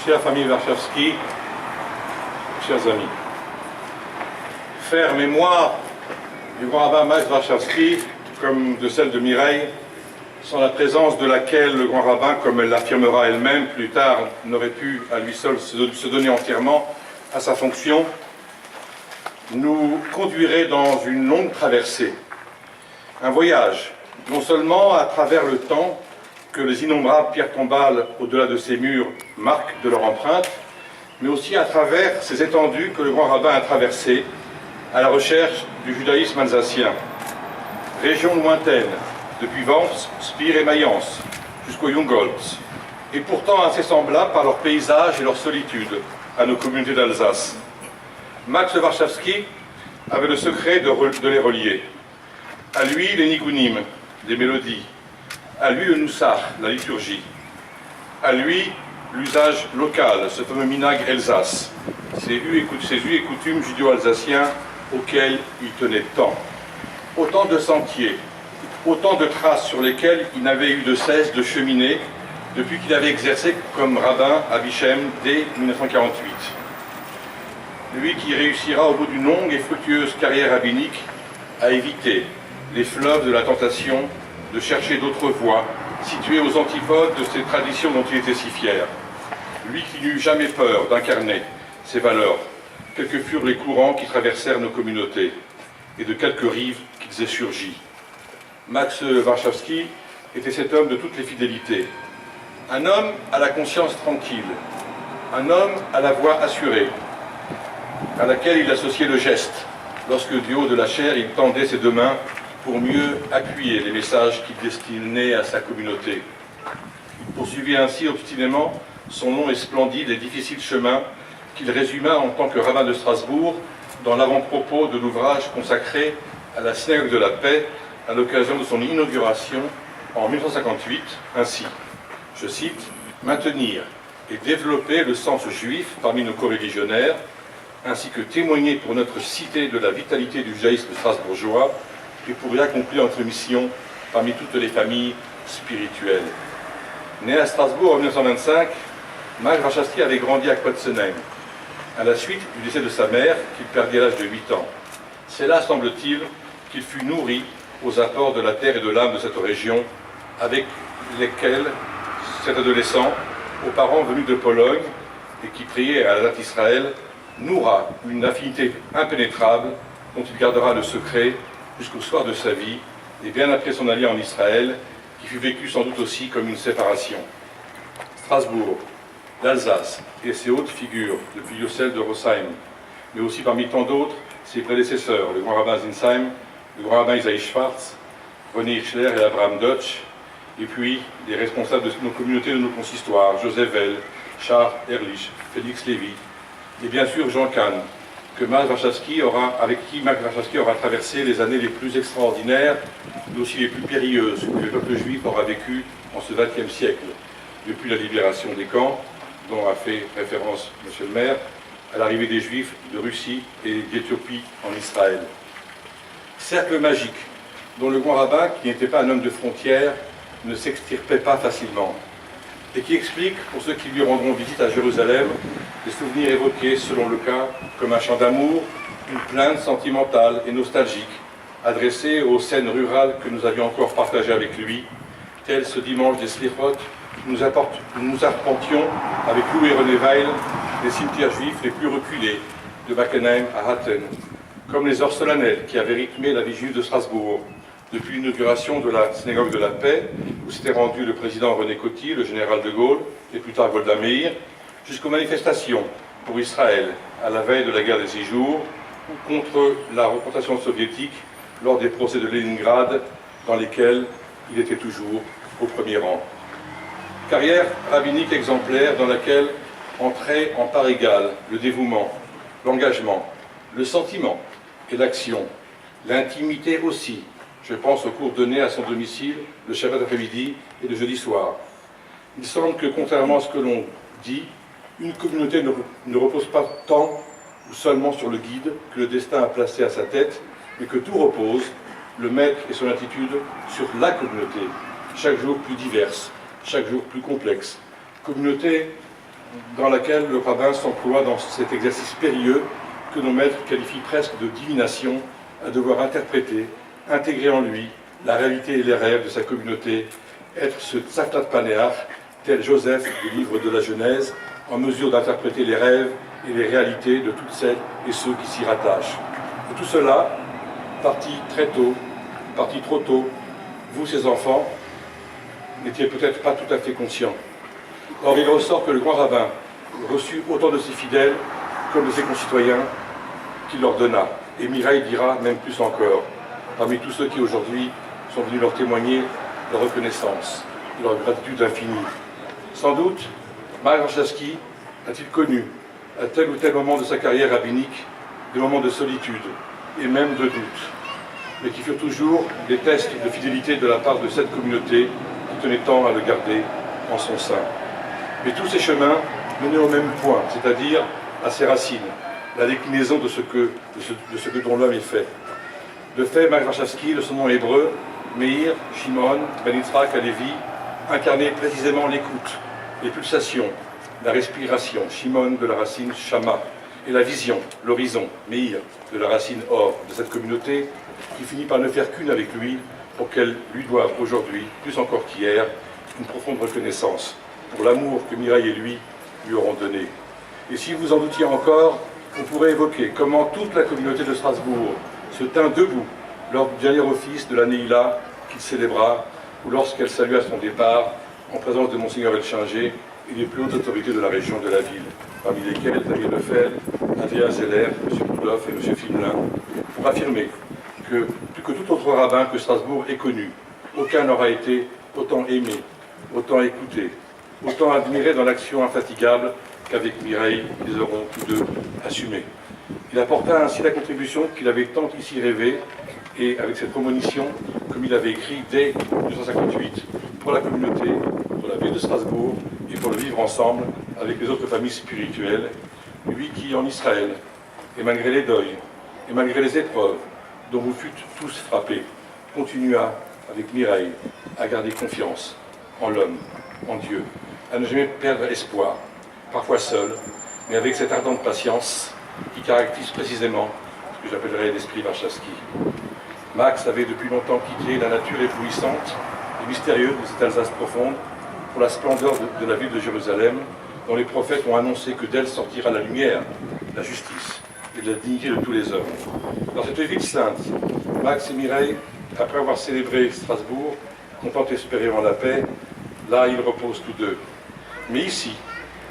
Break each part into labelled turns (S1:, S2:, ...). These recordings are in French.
S1: chère famille Warszawski, chers amis, faire mémoire du grand rabbin Max Warszawski, comme de celle de Mireille, sans la présence de laquelle le grand rabbin, comme elle l'affirmera elle-même plus tard, n'aurait pu à lui seul se donner entièrement à sa fonction, nous conduirait dans une longue traversée. Un voyage, non seulement à travers le temps, que les innombrables pierres tombales au-delà de ces murs marquent de leur empreinte, mais aussi à travers ces étendues que le grand rabbin a traversées à la recherche du judaïsme alsacien. Région lointaine, depuis Worms, Spire et Mayence, jusqu'au Jungholz, et pourtant assez semblables par leur paysage et leur solitude à nos communautés d'Alsace. Max Warszawski avait le secret de les relier. À lui, les nigunim, les mélodies. À lui, le noussach, la liturgie. À lui, l'usage local, ce fameux minag Elsace, ces us et coutumes judéo-alsaciens auxquels il tenait tant. Autant de sentiers, autant de traces sur lesquelles il n'avait eu de cesse de cheminer depuis qu'il avait exercé comme rabbin à Bichem dès 1948. Lui qui réussira au bout d'une longue et fructueuse carrière rabbinique à éviter les fleuves de la tentation de chercher d'autres voies situées aux antipodes de ces traditions dont il était si fier. Lui qui n'eut jamais peur d'incarner ces valeurs, quels que furent les courants qui traversèrent nos communautés et de quelques rives qu'ils aient surgi. Max Warszawski était cet homme de toutes les fidélités. Un homme à la conscience tranquille, un homme à la voix assurée, à laquelle il associait le geste, lorsque du haut de la chair il tendait ses deux mains pour mieux appuyer les messages qu'il destinait à sa communauté. Il poursuivit ainsi obstinément son long et splendide et difficile chemin qu'il résuma en tant que rabbin de Strasbourg dans l'avant-propos de l'ouvrage consacré à la synagogue de la paix à l'occasion de son inauguration en 1958, ainsi, je cite, « Maintenir et développer le sens juif parmi nos coreligionnaires, ainsi que témoigner pour notre cité de la vitalité du judaïsme strasbourgeois et pour y accomplir notre mission parmi toutes les familles spirituelles. » Né à Strasbourg en 1925, Max Warszawski avait grandi à Quatzenheim, à la suite du décès de sa mère, qu'il perdit à l'âge de 8 ans. C'est là, semble-t-il, qu'il fut nourri aux apports de la terre et de l'âme de cette région, avec lesquels cet adolescent, aux parents venus de Pologne et qui priaient à la date Israël, nourra une affinité impénétrable dont il gardera le secret jusqu'au soir de sa vie et bien après son allié en Israël, qui fut vécu sans doute aussi comme une séparation. Strasbourg, l'Alsace et ses hautes figures, depuis Yossel de Rosheim, mais aussi parmi tant d'autres, ses prédécesseurs, le grand rabbin Zinsheim, le grand rabbin Isaïe Schwartz, René Hirschler et Abraham Deutsch, et puis les responsables de nos communautés, de nos consistoires, Joseph Vell, Charles Ehrlich, Félix Lévy, et bien sûr Jean Kahn, avec qui Max Warszawski aura traversé les années les plus extraordinaires, mais aussi les plus périlleuses que le peuple juif aura vécu en ce XXe siècle, depuis la libération des camps, dont a fait référence M. le maire, à l'arrivée des Juifs de Russie et d'Éthiopie en Israël. Cercle magique, dont le grand rabbin, qui n'était pas un homme de frontières, ne s'extirpait pas facilement, et qui explique, pour ceux qui lui rendront visite à Jérusalem, des souvenirs évoqués, selon le cas, comme un chant d'amour, une plainte sentimentale et nostalgique, adressée aux scènes rurales que nous avions encore partagées avec lui, tel ce dimanche des Slichot, nous arpentions avec Lou et René Weil les cimetières juifs les plus reculés, de Backenheim à Hatten, comme les heures solennelles qui avaient rythmé la vie juive de Strasbourg, depuis l'inauguration de la synagogue de la paix, où s'était rendu le président René Coty, le général de Gaulle, et plus tard Golda Meir, jusqu'aux manifestations pour Israël, à la veille de la guerre des 6 jours, ou contre la représentation soviétique lors des procès de Leningrad, dans lesquels il était toujours au premier rang. Carrière rabbinique exemplaire dans laquelle entraient en part égale le dévouement, l'engagement, le sentiment et l'action, l'intimité aussi. Je pense aux cours donnés à son domicile le Shabbat après-midi et le jeudi soir. Il semble que, contrairement à ce que l'on dit, une communauté ne repose pas tant ou seulement sur le guide que le destin a placé à sa tête, mais que tout repose, le maître et son attitude, sur la communauté, chaque jour plus diverse, chaque jour plus complexe. Communauté dans laquelle le rabbin s'emploie dans cet exercice périlleux que nos maîtres qualifient presque de divination, à devoir interpréter, intégrer en lui la réalité et les rêves de sa communauté, être ce Tzaftat Panéach, tel Joseph du livre de la Genèse, en mesure d'interpréter les rêves et les réalités de toutes celles et ceux qui s'y rattachent. Et tout cela, parti très tôt, parti trop tôt, vous, ces enfants, n'étiez peut-être pas tout à fait conscients. Or, il ressort que le grand rabbin reçut autant de ses fidèles comme de ses concitoyens qu'il leur donna. Et Mireille dira même plus encore, parmi tous ceux qui aujourd'hui sont venus leur témoigner leur reconnaissance, leur gratitude infinie. Sans doute, Marc Warszawski a-t-il connu, à tel ou tel moment de sa carrière rabbinique, des moments de solitude et même de doute, mais qui furent toujours des tests de fidélité de la part de cette communauté qui tenait tant à le garder en son sein. Mais tous ces chemins menaient au même point, c'est-à-dire à ses racines, la déclinaison de ce que dont l'homme est fait. De fait, Marc Warszawski, de son nom hébreu, Meir, Shimon, Ben Yitzhak, Alevi, incarnait précisément l'écoute, les pulsations, la respiration, Shimon de la racine Shama, et la vision, l'horizon, Meir, de la racine Or, de cette communauté qui finit par ne faire qu'une avec lui pour qu'elle lui doive aujourd'hui, plus encore qu'hier, une profonde reconnaissance pour l'amour que Mireille et lui auront donné. Et si vous en doutiez encore, on pourrait évoquer comment toute la communauté de Strasbourg se tint debout lors du dernier office de la Neila qu'il célébra, ou lorsqu'elle salua son départ en présence de Monseigneur Elchinger et des plus hautes autorités de la région de la ville, parmi lesquelles Daniel Lefebvre, Adrien Zeller, M. Poudloff et M. Fimelin, pour affirmer que plus que tout autre rabbin que Strasbourg ait connu, aucun n'aura été autant aimé, autant écouté, autant admiré dans l'action infatigable qu'avec Mireille, ils auront tous deux assumé. Il apporta ainsi la contribution qu'il avait tant ici rêvée, et avec cette promotion, comme il avait écrit dès 1958, pour la communauté, pour la ville de Strasbourg, et pour le vivre ensemble avec les autres familles spirituelles, lui qui, en Israël, et malgré les deuils, et malgré les épreuves dont vous fûtes tous frappés, continua, avec Mireille, à garder confiance en l'homme, en Dieu, à ne jamais perdre espoir, parfois seul, mais avec cette ardente patience qui caractérise précisément ce que j'appellerais l'esprit Warszawski. Max avait depuis longtemps quitté la nature éblouissante et mystérieuse de cette Alsace profonde pour la splendeur de la ville de Jérusalem, dont les prophètes ont annoncé que d'elle sortira la lumière, la justice et la dignité de tous les hommes. Dans cette ville sainte, Max et Mireille, après avoir célébré Strasbourg, contents espérer en la paix, là ils reposent tous deux. Mais ici,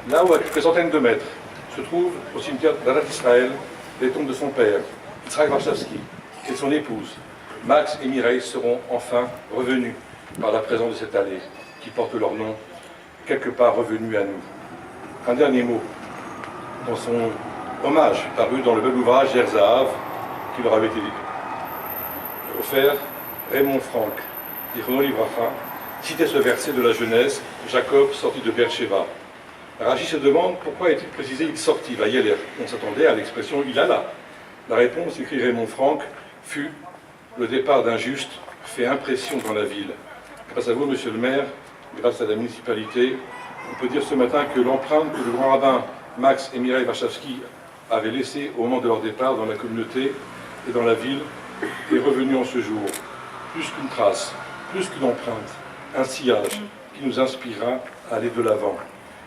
S1: là où à quelques centaines de mètres, se trouvent au cimetière d'Adat Israël les tombes de son père, Yitzhak Warszawski, et de son épouse, Max et Mireille seront enfin revenus par la présence de cette allée qui porte leur nom, quelque part revenu à nous. Un dernier mot dans son hommage paru dans le bel ouvrage Yerzahav qui leur avait été offert, Raymond Franck, Zichrono Livracha, citait ce verset de la Genèse, Jacob sorti de Beersheba. Rachi se demande pourquoi est-il précisé il sortit. On s'attendait à l'expression il alla. La réponse, écrit Raymond Franck, fut le départ d'un juste fait impression dans la ville. Grâce à vous, monsieur le maire, grâce à la municipalité, on peut dire ce matin que l'empreinte que le grand rabbin Max et Mireille Warszawski avaient laissée au moment de leur départ dans la communauté et dans la ville est revenue en ce jour. Plus qu'une trace, plus qu'une empreinte, un sillage qui nous inspirera à aller de l'avant.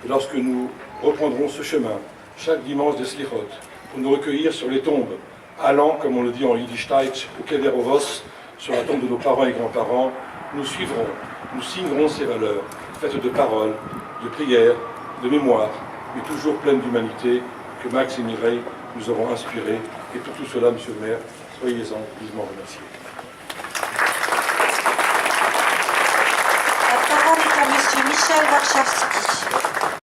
S1: Et lorsque nous reprendrons ce chemin, chaque dimanche des Slichot, pour nous recueillir sur les tombes, allant, comme on le dit en Yiddishkeit, au Kever Ovos, sur la tombe de nos parents et grands-parents, nous suivrons, nous signerons ces valeurs, faites de paroles, de prières, de mémoire, mais toujours pleines d'humanité, que Max et Mireille nous auront inspirées. Et pour tout cela, monsieur le maire, soyez-en vivement remerciés.
S2: La parole est à monsieur Michel Warszawski.